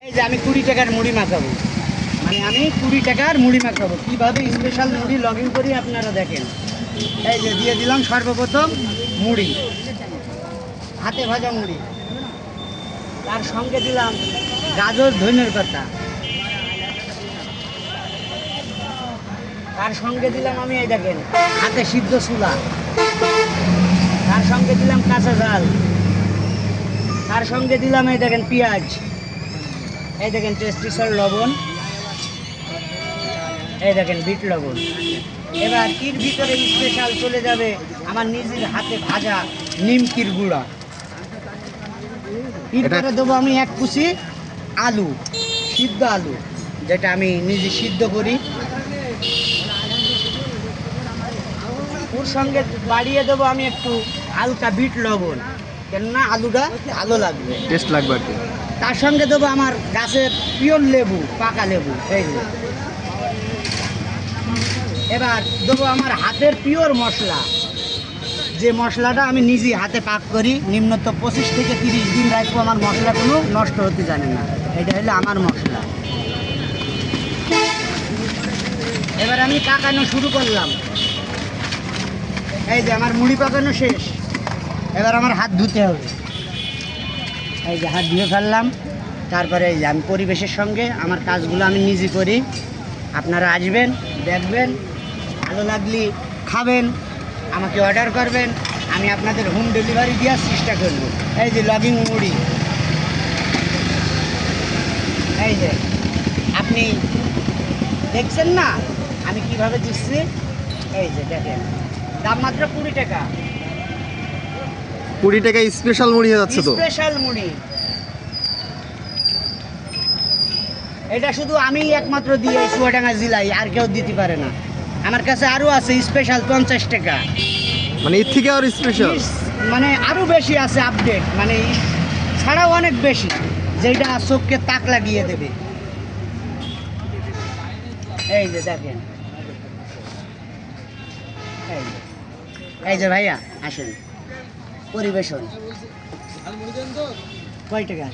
এই যে আমি 20 টাকার মুড়ি মাখাবো, মানে আমি 20 টাকার মুড়ি মাখাবো। কীভাবে স্পেশাল মুড়ি লগইন করি আপনারা দেখেন। এই যে দিয়ে দিলাম সর্বপ্রথম মুড়ি, হাতে ভাজা মুড়ি, তার সঙ্গে দিলাম গাজর ধনের পাতা, তার সঙ্গে দিলাম আমি এই দেখেন হাতে সিদ্ধ ছোলা, তার সঙ্গে দিলাম কাঁচা ঝাল, তার সঙ্গে দিলাম এই দেখেন পেঁয়াজ, এই দেখেন টেস্টি সল্ট লবণ, এই দেখেন বিট লবণ। এবার এর ভিতরে স্পেশাল চলে যাবে আমার নিজের হাতে ভাজা নিমকির গুঁড়া। এরপরে দেবো আমি 1 কুচি আলু, সিদ্ধ আলু, যেটা আমি নিজে সিদ্ধ করি। ওর সঙ্গে বাড়িয়ে দেবো আমি একটু হালকা বিট লবণ, কেননা আলুটা ভালো লাগবে, টেস্ট লাগবে আর কি। তার সঙ্গে দেবো আমার গাছের পিওর লেবু, পাকা লেবু, এই যে। এবার দেবো আমার হাতের পিওর মশলা, যে মশলাটা আমি নিজে হাতে পাক করি, নিম্নত 25 থেকে 30 দিন রাখবো, আমার মশলা কোনো নষ্ট হতে জানে না। এটা হলো আমার মশলা। এবার আমি পাকানো শুরু করলাম। এই যে আমার মুড়ি পাকানো শেষ, এবার আমার হাত ধুতে হবে। এই যে হাত ধুয়ে ফেললাম। তারপরে এই যে আমি পরিবেশের সঙ্গে আমার কাজগুলো আমি নিজে করি। আপনারা আসবেন, দেখবেন, ভালো লাগলে খাবেন, আমাকে অর্ডার করবেন, আমি আপনাদের হোম ডেলিভারি দেওয়ার চেষ্টা করব। এই যে লগিং মুড়ি, এই যে আপনি দেখছেন না আমি কিভাবে দিচ্ছি, এই যে দেখেন, দাম মাত্র 20 টাকা। 20 টাকায় স্পেশাল মুড়ি হয়ে যাচ্ছে তো। স্পেশাল মুড়ি, এটা শুধু আমি একমাত্র দিই এই চুয়াডাঙ্গা জেলায়, আর কেউ দিতে পারে না। আমার কাছে আরও আছে স্পেশাল 50 টাকা, মানে এর থেকে আর স্পেশাল, মানে আরও বেশি আছে আপডেট, মানে ছাড়াও অনেক বেশি, যেটা চোখকে তাক লাগিয়ে দেবে। এই যে দেখেন, এই যে ভাইয়া আসেন, পরিবেশন কয় টাকা।